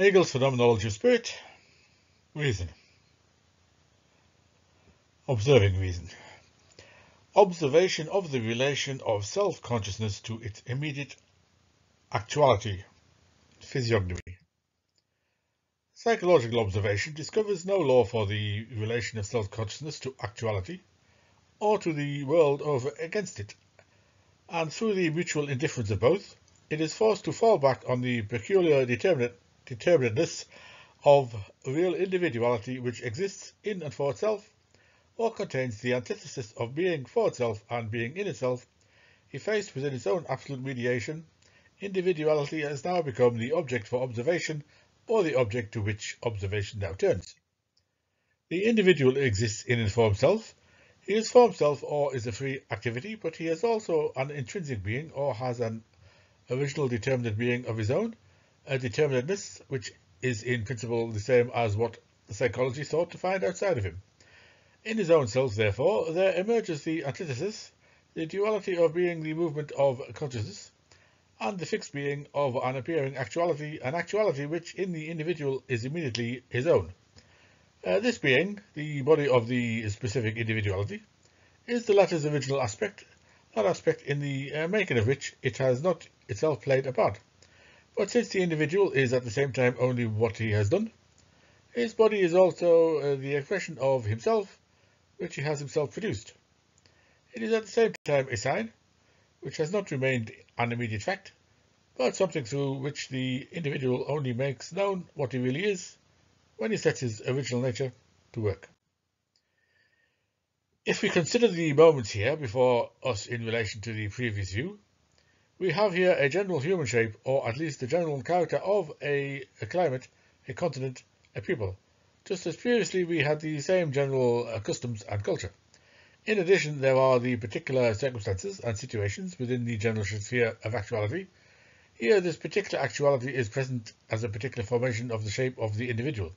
Hegel's Phenomenology of Spirit. Reason. Observing reason. Observation of the relation of self-consciousness to its immediate actuality. Physiognomy. Psychological observation discovers no law for the relation of self-consciousness to actuality, or to the world over against it, and through the mutual indifference of both, it is forced to fall back on the peculiar determinateness of real individuality which exists in and for itself, or contains the antithesis of being for itself and being in itself. Effaced within its own absolute mediation, individuality has now become the object for observation, or the object to which observation now turns. The individual exists in and for himself. He is for himself or is a free activity, but he is also an intrinsic being or has an original determinate being of his own, a determinateness which is in principle the same as what psychology sought to find outside of him. In his own self, therefore, there emerges the antithesis, the duality of being the movement of consciousness, and the fixed being of an appearing actuality, an actuality which in the individual is immediately his own. This being, the body of the specific individuality, is the latter's original aspect, that aspect in the making of which it has not itself played a part. But since the individual is at the same time only what he has done, his body is also the expression of himself, which he has himself produced. It is at the same time a sign, which has not remained an immediate fact, but something through which the individual only makes known what he really is, when he sets his original nature to work. If we consider the moments here before us in relation to the previous view, we have here a general human shape, or at least the general character of a climate, a continent, a people, just as previously we had the same general customs and culture. In addition, there are the particular circumstances and situations within the general sphere of actuality. Here, this particular actuality is present as a particular formation of the shape of the individual.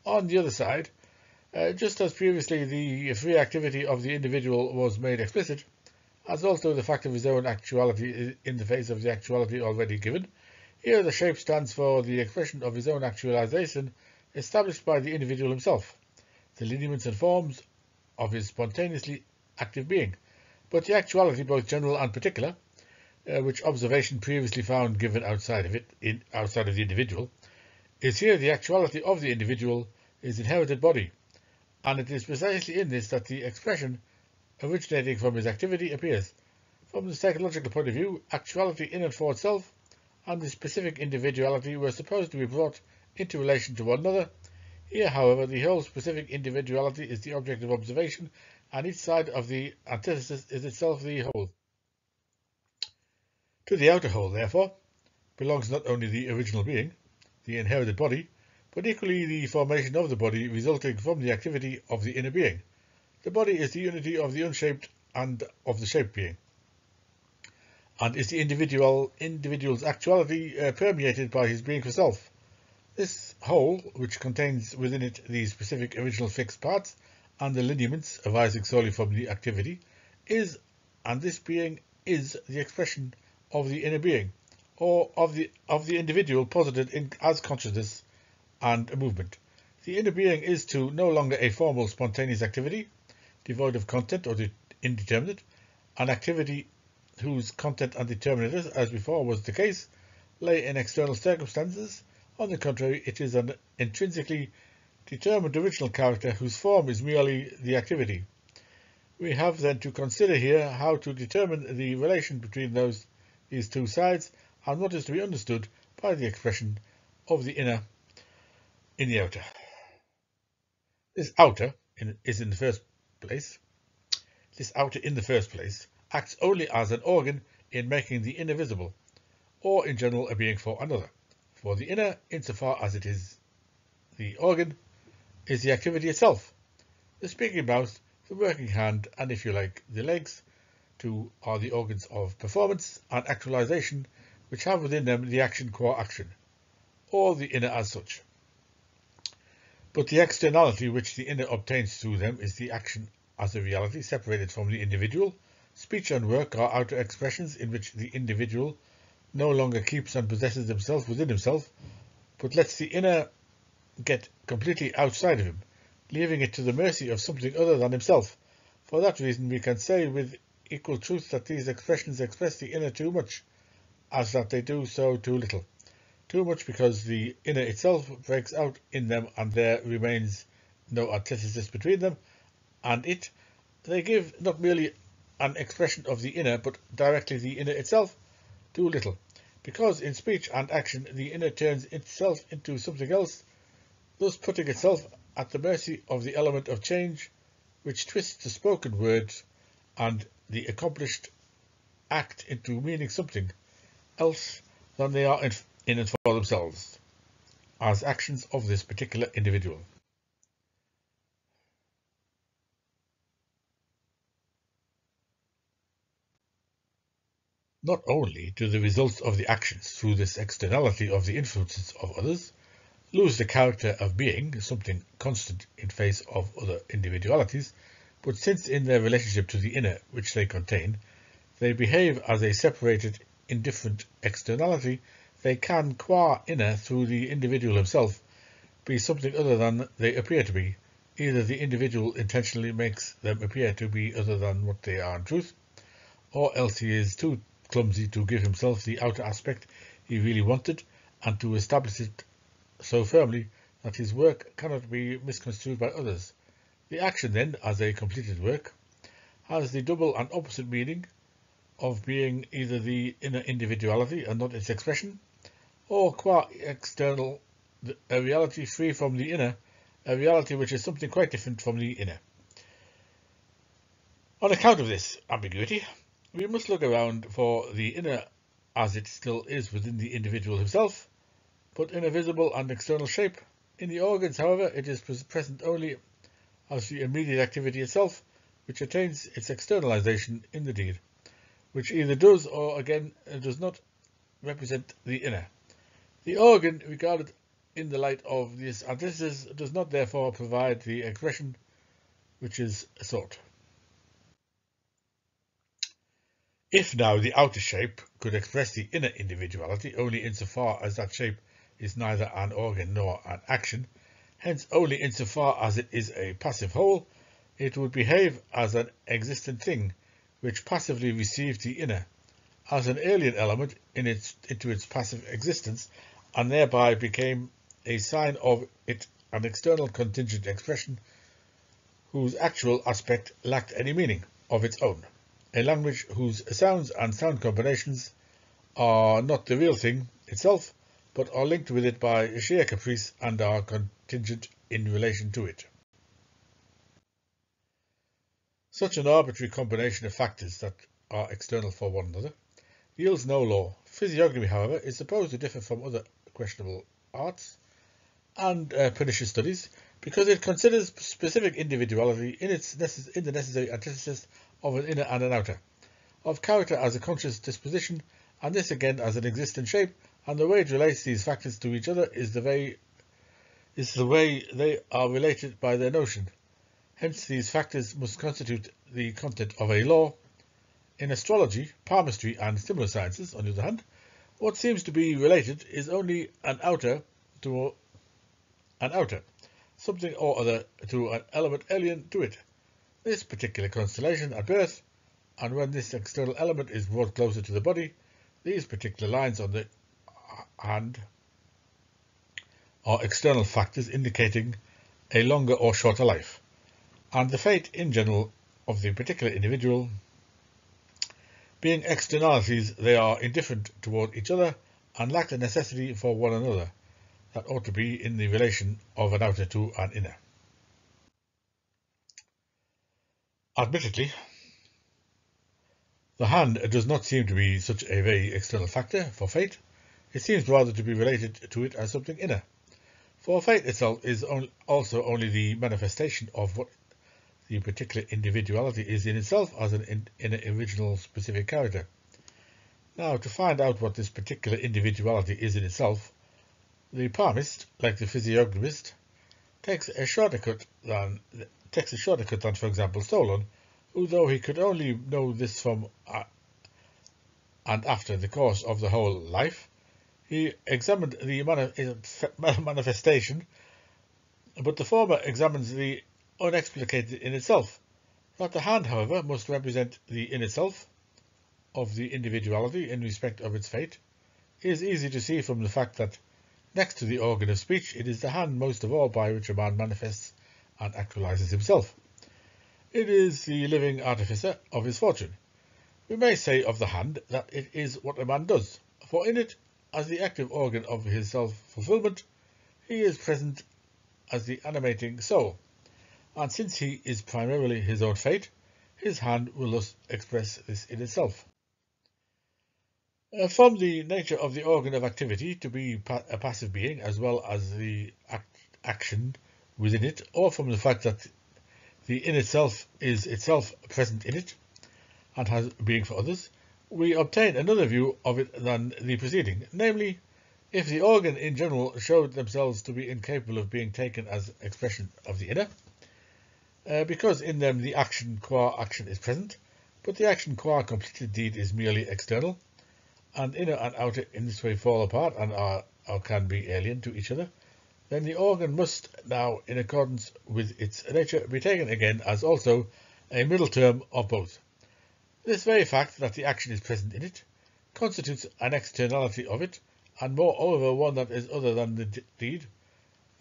On the other side, just as previously the free activity of the individual was made explicit, as also the fact of his own actuality in the face of the actuality already given, here the shape stands for the expression of his own actualization established by the individual himself, the lineaments and forms of his spontaneously active being. But the actuality, both general and particular, which observation previously found given outside of it, outside of the individual, is here the actuality of the individual, his inherited body, and it is precisely in this that the expression originating from his activity appears. From the psychological point of view, actuality in and for itself and the specific individuality were supposed to be brought into relation to one another. Here, however, the whole specific individuality is the object of observation, and each side of the antithesis is itself the whole. To the outer whole, therefore, belongs not only the original being, the inherited body, but equally the formation of the body resulting from the activity of the inner being. The body is the unity of the unshaped and of the shaped being, and is the individual's actuality permeated by his being for self. This whole, which contains within it the specific original fixed parts and the lineaments arising solely from the activity, is, and this being is, the expression of the inner being, or of the individual posited as consciousness and a movement. The inner being is to no longer a formal spontaneous activity, devoid of content or indeterminate, an activity whose content and determinateness, as before was the case, lay in external circumstances. On the contrary, it is an intrinsically determined original character whose form is merely the activity. We have then to consider here how to determine the relation between these two sides, and what is to be understood by the expression of the inner in the outer. This outer is in the first place. This outer in the first place acts only as an organ in making the inner visible, or in general a being for another. For the inner, insofar as it is the organ, is the activity itself. The speaking mouth, the working hand, and if you like, the legs, too, are the organs of performance and actualization, which have within them the action qua action, or the inner as such. But the externality which the inner obtains through them is the action as a reality separated from the individual. Speech and work are outer expressions in which the individual no longer keeps and possesses himself within himself, but lets the inner get completely outside of him, leaving it to the mercy of something other than himself. For that reason, we can say with equal truth that these expressions express the inner too much, as that they do so too little. Too much because the inner itself breaks out in them and there remains no antithesis between them and it. They give not merely an expression of the inner, but directly the inner itself, too little. Because in speech and action the inner turns itself into something else, thus putting itself at the mercy of the element of change, which twists the spoken words and the accomplished act into meaning something else than they are in and for themselves, as actions of this particular individual. Not only do the results of the actions through this externality of the influences of others lose the character of being something constant in face of other individualities, but since in their relationship to the inner which they contain, they behave as a separated, indifferent externality, they can, qua inner through the individual himself, be something other than they appear to be. Either the individual intentionally makes them appear to be other than what they are in truth, or else he is too clumsy to give himself the outer aspect he really wanted, and to establish it so firmly that his work cannot be misconstrued by others. The action, then, as a completed work, has the double and opposite meaning of being either the inner individuality and not its expression, or qua external, a reality free from the inner, a reality which is something quite different from the inner. On account of this ambiguity, we must look around for the inner as it still is within the individual himself, but in a visible and external shape. In the organs, however, it is present only as the immediate activity itself, which attains its externalization in the deed, which either does or again does not represent the inner. The organ, regarded in the light of this antithesis, does not therefore provide the expression which is sought. If now the outer shape could express the inner individuality only insofar as that shape is neither an organ nor an action, hence only insofar as it is a passive whole, it would behave as an existent thing, which passively received the inner, as an alien element into its passive existence, and thereby became a sign of it, an external contingent expression, whose actual aspect lacked any meaning of its own. A language whose sounds and sound combinations are not the real thing itself, but are linked with it by sheer caprice and are contingent in relation to it. Such an arbitrary combination of factors that are external for one another yields no law. Physiognomy, however, is supposed to differ from other questionable arts and pernicious studies because it considers specific individuality in the necessary antithesis of an inner and an outer, of character as a conscious disposition, and this again as an existent shape, and the way it relates these factors to each other is the way they are related by their notion. Hence these factors must constitute the content of a law. In astrology, palmistry, and similar sciences, on the other hand, what seems to be related is only an outer to an outer, something or other to an element alien to it. This particular constellation at birth, and when this external element is brought closer to the body, these particular lines on the hand are external factors indicating a longer or shorter life, and the fate in general of the particular individual. Being externalities, they are indifferent toward each other and lack the necessity for one another that ought to be in the relation of an outer to an inner. Admittedly, the hand does not seem to be such a very external factor for fate. It seems rather to be related to it as something inner. For fate itself is also only the manifestation of what the particular individuality is in itself as an original specific character. Now, to find out what this particular individuality is in itself, the palmist, like the physiognomist, takes a shorter cut than, for example, Solon, who, though he could only know this from and after the course of the whole life, He examined the manifestation, but the former examines the unexplicated in itself. That the hand, however, must represent the in itself of the individuality in respect of its fate is easy to see from the fact that, next to the organ of speech, it is the hand most of all by which a man manifests and actualizes himself. It is the living artificer of his fortune. We may say of the hand that it is what a man does, for in it, as the active organ of his self-fulfillment, he is present as the animating soul, and since he is primarily his own fate, his hand will thus express this in itself. From the nature of the organ of activity to be a passive being as well as the action within it, or from the fact that the in itself is itself present in it and has being for others, we obtain another view of it than the preceding, namely, if the organ in general showed themselves to be incapable of being taken as expression of the inner, because in them the action qua action is present, but the action qua completed deed is merely external, and inner and outer in this way fall apart and are or can be alien to each other, then the organ must now, in accordance with its nature, be taken again as also a middle term of both. This very fact that the action is present in it constitutes an externality of it, and moreover one that is other than the deed,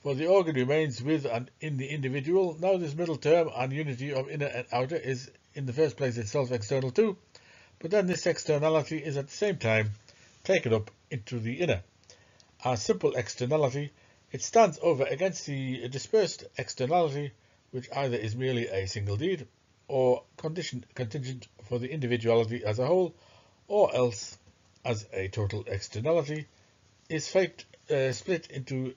for the organ remains with and in the individual. Now this middle term and unity of inner and outer is in the first place itself external too, but then this externality is at the same time taken up into the inner. As simple externality, it stands over against the dispersed externality, which either is merely a single deed, or contingent for the individuality as a whole, or else, as a total externality, is split into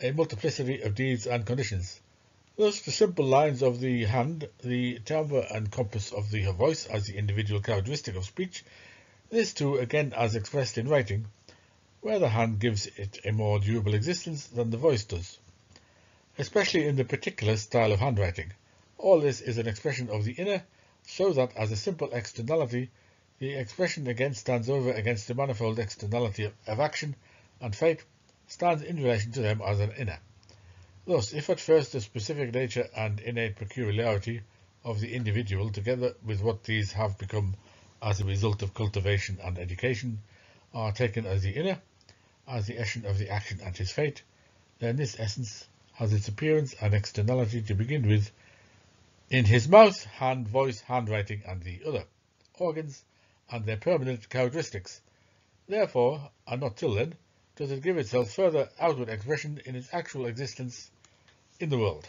a multiplicity of deeds and conditions. Thus, the simple lines of the hand, the timbre and compass of the voice as the individual characteristic of speech, this too again as expressed in writing, where the hand gives it a more durable existence than the voice does, especially in the particular style of handwriting. All this is an expression of the inner, so that as a simple externality, the expression again stands over against the manifold externality of action, and fate stands in relation to them as an inner. Thus, if at first the specific nature and innate peculiarity of the individual, together with what these have become as a result of cultivation and education, are taken as the inner, as the essence of the action and his fate, then this essence has its appearance and externality to begin with in his mouth, hand, voice, handwriting, and the other organs, and their permanent characteristics. Therefore, and not till then, does it give itself further outward expression in its actual existence in the world.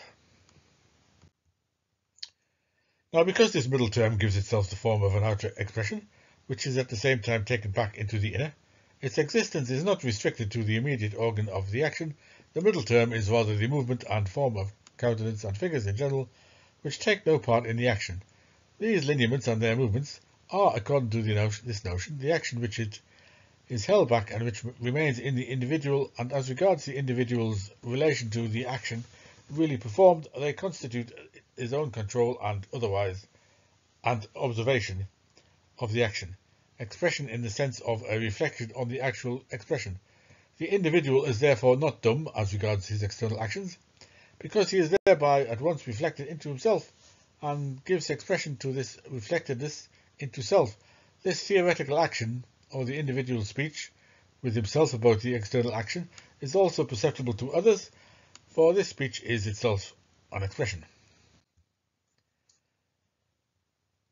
Now, because this middle term gives itself the form of an outer expression, which is at the same time taken back into the inner, its existence is not restricted to the immediate organ of the action. The middle term is rather the movement and form of countenance and figures in general, which take no part in the action. These lineaments and their movements are, according to this notion, the action which it is held back and which remains in the individual, and as regards the individual's relation to the action really performed, they constitute his own control and otherwise, and observation of the action, expression in the sense of a reflection on the actual expression. The individual is therefore not dumb as regards his external actions, because he is thereby at once reflected into himself, and gives expression to this reflectedness into self. This theoretical action, or the individual speech with himself about the external action, is also perceptible to others, for this speech is itself an expression.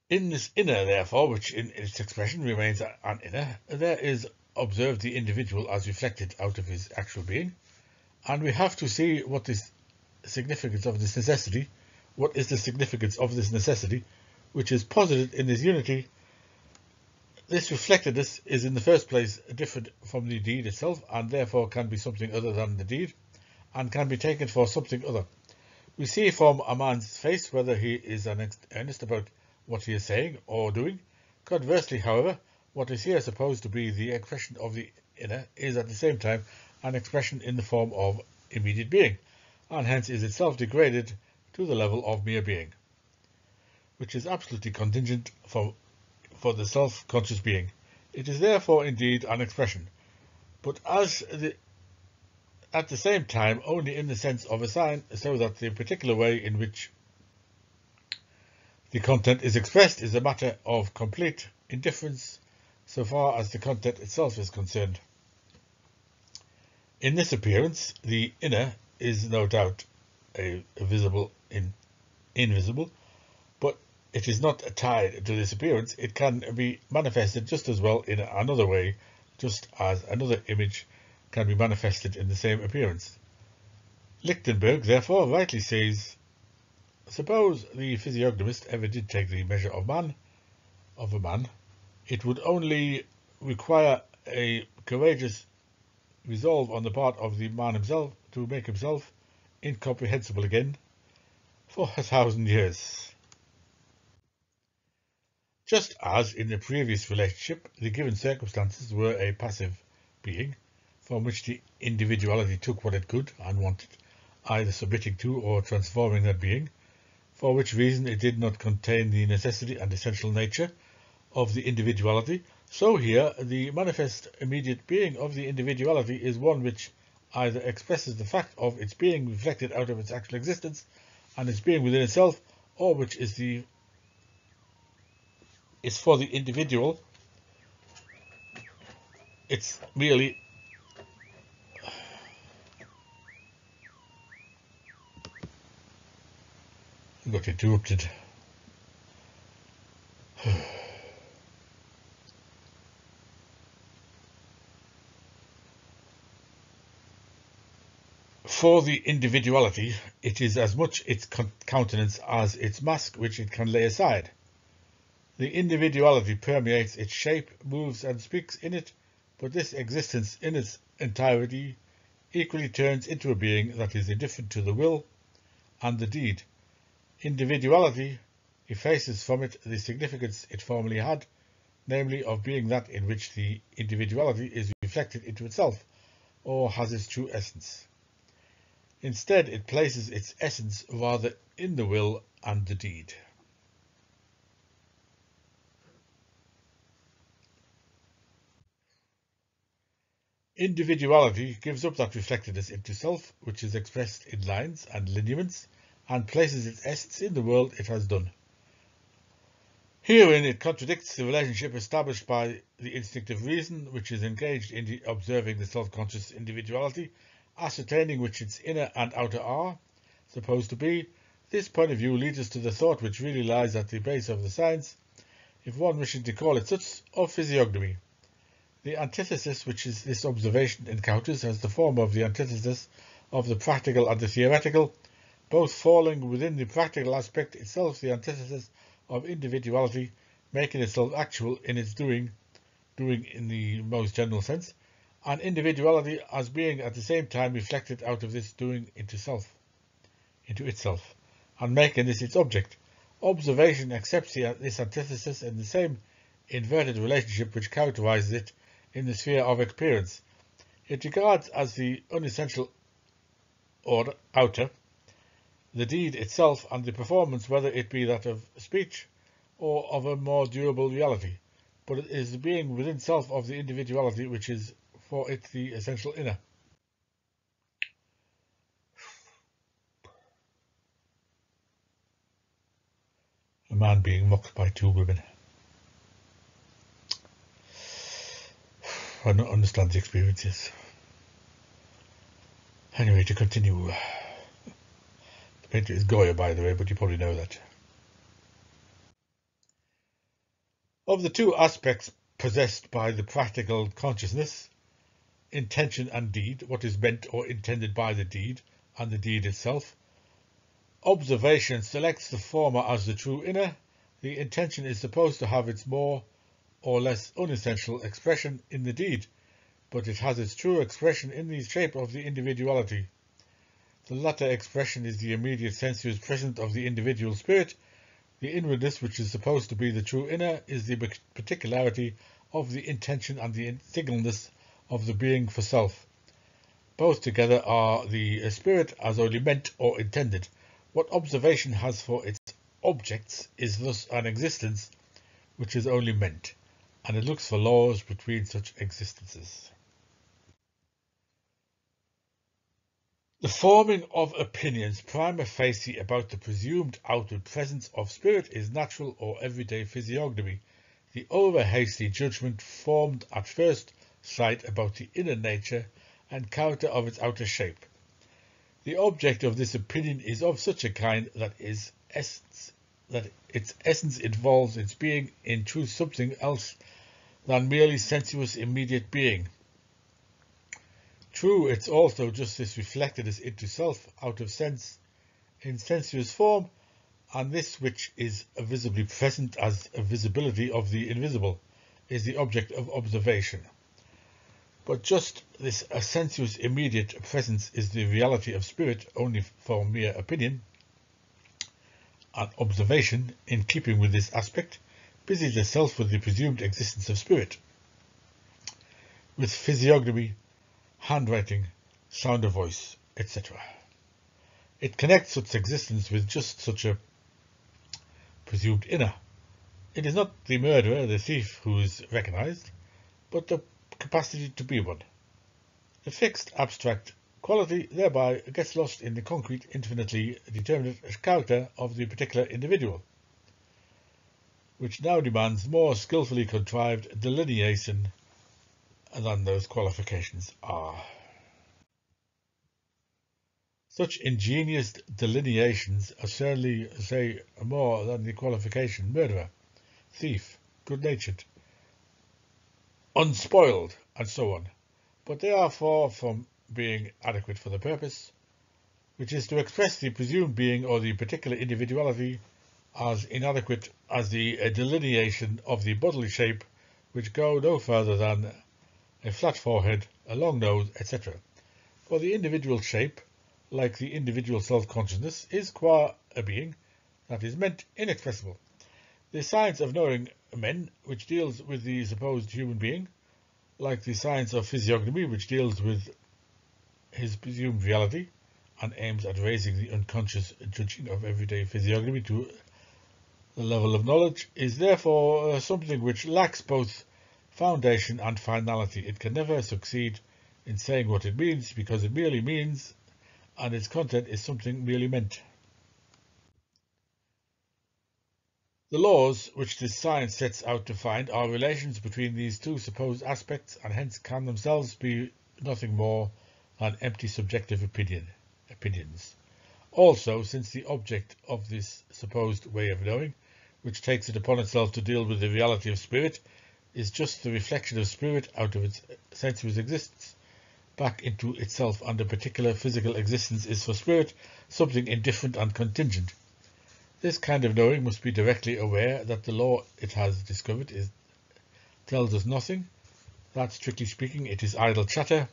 In this inner, therefore, which in its expression remains an inner, there is observed the individual as reflected out of his actual being, and we have to see what is the significance of this necessity, which is posited in this unity. This reflectedness is in the first place different from the deed itself, and therefore can be something other than the deed, and can be taken for something other. We see from a man's face whether he is earnest about what he is saying or doing. Conversely, however, what is here supposed to be the expression of the inner is at the same time an expression in the form of immediate being, and hence is itself degraded to the level of mere being, which is absolutely contingent for the self-conscious being. It is therefore indeed an expression, but at the same time only in the sense of a sign, so that the particular way in which the content is expressed is a matter of complete indifference so far as the content itself is concerned. In this appearance, the inner is no doubt invisible, but it is not tied to this appearance. It can be manifested just as well in another way, just as another image can be manifested in the same appearance. Lichtenberg therefore rightly says, suppose the physiognomist ever did take the measure of a man, it would only require a courageous resolve on the part of the man himself to make himself incomprehensible again for 1,000 years. Just as in the previous relationship, the given circumstances were a passive being, from which the individuality took what it could and wanted, either submitting to or transforming that being, for which reason it did not contain the necessity and essential nature of the individuality, so here the manifest immediate being of the individuality is one which either expresses the fact of its being reflected out of its actual existence and its being within itself, or which is for the individual. It's merely got interrupted. For the individuality, it is as much its countenance as its mask which it can lay aside. The individuality permeates its shape, moves and speaks in it, but this existence in its entirety equally turns into a being that is indifferent to the will and the deed. Individuality effaces from it the significance it formerly had, namely of being that in which the individuality is reflected into itself, or has its true essence. Instead, it places its essence rather in the will and the deed. Individuality gives up that reflectedness into self, which is expressed in lines and lineaments, and places its essence in the world it has done. Herein it contradicts the relationship established by the instinctive reason, which is engaged in observing the self-conscious individuality, ascertaining which its inner and outer are supposed to be. This point of view leads us to the thought which really lies at the base of the science, if one wishes to call it such, of physiognomy. The antithesis which this observation encounters has the form of the antithesis of the practical and the theoretical, both falling within the practical aspect itself, the antithesis of individuality, making itself actual in its doing in the most general sense, and individuality as being at the same time reflected out of this doing into itself, and making this its object. Observation accepts this antithesis in the same inverted relationship which characterizes it in the sphere of experience. It regards as the unessential or outer the deed itself and the performance, whether it be that of speech or of a more durable reality, but it is the being within self of the individuality which is for it the essential inner. A man being mocked by two women. I don't understand the experiences. Anyway, to continue. The painter is Goya, by the way, but you probably know that. Of the two aspects possessed by the practical consciousness, intention and deed, what is meant or intended by the deed, and the deed itself, observation selects the former as the true inner. The intention is supposed to have its more or less unessential expression in the deed, but it has its true expression in the shape of the individuality. The latter expression is the immediate sensuous presence of the individual spirit. The inwardness, which is supposed to be the true inner, is the particularity of the intention and the singleness of the being for self. Both together are the spirit as only meant or intended. What observation has for its objects is thus an existence which is only meant, and it looks for laws between such existences. The forming of opinions prima facie about the presumed outward presence of spirit is natural or everyday physiognomy, the over-hasty judgment formed at first sight about the inner nature and character of its outer shape. The object of this opinion is of such a kind that its essence involves its being in truth something else than merely sensuous immediate being. True, it's also just this reflected as into self, out of sense, in sensuous form, and this which is visibly present as a visibility of the invisible is the object of observation. But just this sensuous immediate presence is the reality of spirit only for mere opinion, and observation, in keeping with this aspect, busies itself with the presumed existence of spirit, with physiognomy, handwriting, sound of voice, etc. It connects such existence with just such a presumed inner. It is not the murderer, the thief, who is recognized, but the capacity to be one. The fixed abstract quality thereby gets lost in the concrete, infinitely determinate character of the particular individual, which now demands more skillfully contrived delineation than those qualifications are. Such ingenious delineations are certainly say more than the qualification murderer, thief, good-natured, unspoiled, and so on, but they are far from being adequate for the purpose, which is to express the presumed being or the particular individuality, as inadequate as the delineation of the bodily shape, which go no further than a flat forehead, a long nose, etc. For the individual shape, like the individual self-consciousness, is qua a being that is meant inexpressible. The science of knowing men, which deals with the supposed human being, like the science of physiognomy, which deals with his presumed reality and aims at raising the unconscious judging of everyday physiognomy to the level of knowledge, is therefore something which lacks both foundation and finality. It can never succeed in saying what it means, because it merely means, and its content is something merely meant. The laws which this science sets out to find are relations between these two supposed aspects, and hence can themselves be nothing more than empty subjective opinions. Also, since the object of this supposed way of knowing, which takes it upon itself to deal with the reality of spirit, is just the reflection of spirit out of its sensuous existence back into itself, and a particular physical existence is for spirit something indifferent and contingent. This kind of knowing must be directly aware that the law it has discovered tells us nothing, that strictly speaking it is idle chatter,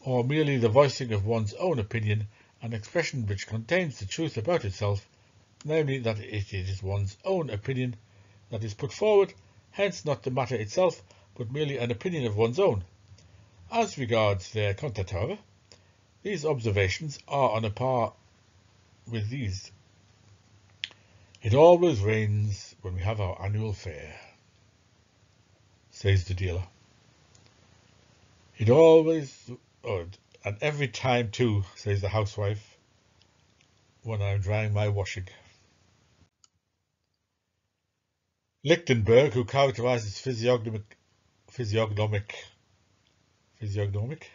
or merely the voicing of one's own opinion, an expression which contains the truth about itself, namely that it is one's own opinion that is put forward, hence not the matter itself, but merely an opinion of one's own. As regards their content, however, these observations are on a par with these. It always rains when we have our annual fair, says the dealer. It always, and every time too, says the housewife, when I'm drying my washing. Lichtenberg, who characterizes physiognomic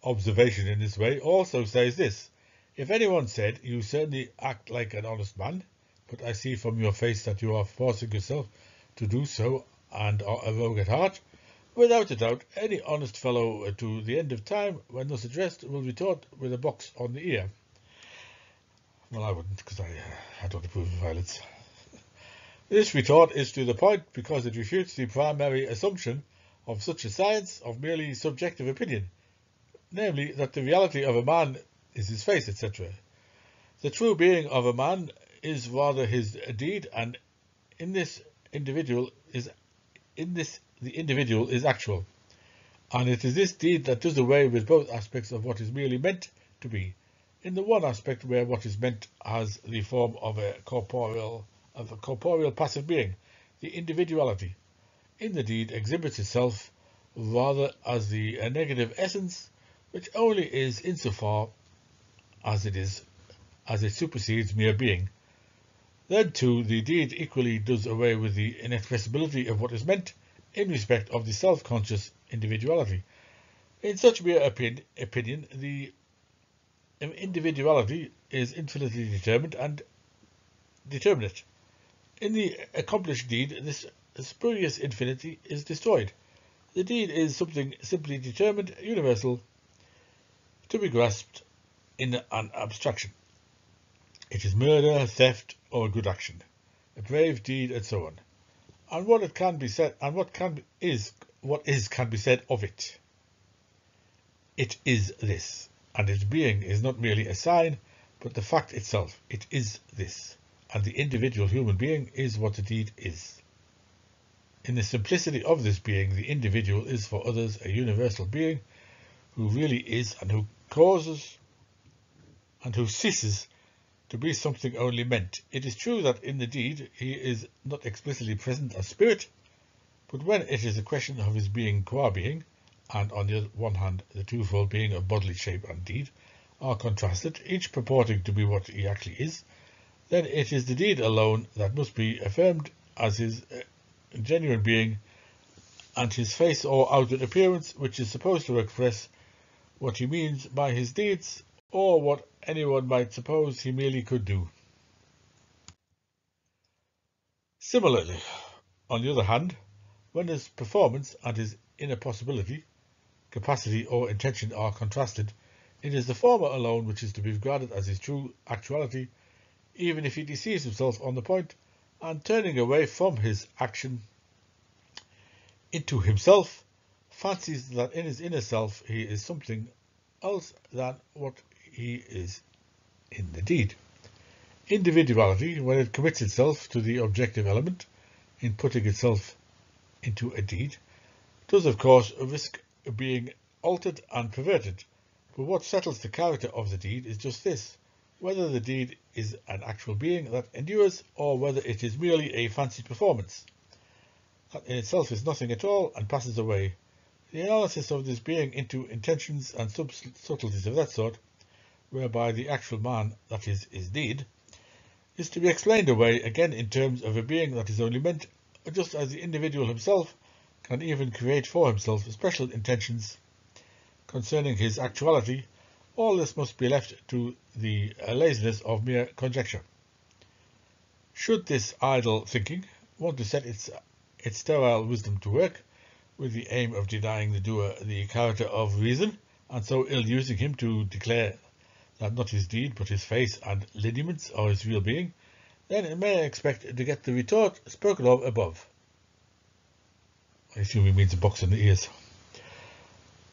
observation in this way, also says this: if anyone said, "You certainly act like an honest man, but I see from your face that you are forcing yourself to do so and are a rogue at heart," without a doubt, any honest fellow to the end of time, when thus addressed, will retort with a box on the ear. Well, I wouldn't, because I don't approve of violence. This retort is to the point because it refutes the primary assumption of such a science of merely subjective opinion, namely that the reality of a man is his face, etc. The true being of a man is rather his deed, and in this the individual is actual, and it is this deed that does away with both aspects of what is merely meant to be. In the one aspect, where what is meant has the form of a corporeal passive being, the individuality in the deed exhibits itself rather as the negative essence, which only is insofar as it supersedes mere being. Then too, the deed equally does away with the inexpressibility of what is meant in respect of the self-conscious individuality. In such mere opinion, the individuality is infinitely determined and determinate. In the accomplished deed, this spurious infinity is destroyed. The deed is something simply determined, universal, to be grasped in an abstraction. It is murder, theft, or a good action, a brave deed, and so on. And what can be said of it. It is this, and its being is not merely a sign, but the fact itself. It is this, and the individual human being is what the deed is. In the simplicity of this being, the individual is for others a universal being who really is and who causes and who ceases to be something only meant. It is true that in the deed he is not explicitly present as spirit, but when it is a question of his being qua being, and on the one hand the twofold being of bodily shape and deed are contrasted, each purporting to be what he actually is, then it is the deed alone that must be affirmed as his genuine being, and his face or outward appearance, which is supposed to express what he means by his deeds, or what anyone might suppose he merely could do. Similarly, on the other hand, when his performance and his inner possibility, capacity or intention are contrasted, it is the former alone which is to be regarded as his true actuality, even if he deceives himself on the point, and turning away from his action into himself, fancies that in his inner self he is something else than what he is in the deed. Individuality, when it commits itself to the objective element in putting itself into a deed, does of course risk being altered and perverted, but what settles the character of the deed is just this: whether the deed is an actual being that endures, or whether it is merely a fancied performance that in itself is nothing at all and passes away. The analysis of this being into intentions and subtleties of that sort, whereby the actual man, that is, his deed, is to be explained away again in terms of a being that is only meant, just as the individual himself can even create for himself special intentions concerning his actuality. All this must be left to the laziness of mere conjecture. Should this idle thinking want to set its sterile wisdom to work, with the aim of denying the doer the character of reason, and so ill-using him to declare that not his deed but his face and lineaments are his real being, then it may expect to get the retort spoken of above. I assume he means a box on the ears.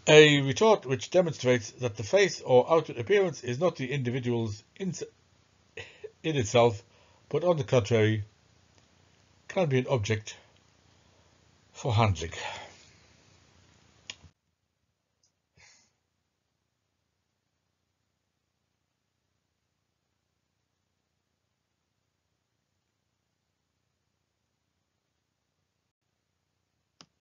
A retort which demonstrates that the face or outward appearance is not the individual's in itself, but on the contrary, can be an object for handling.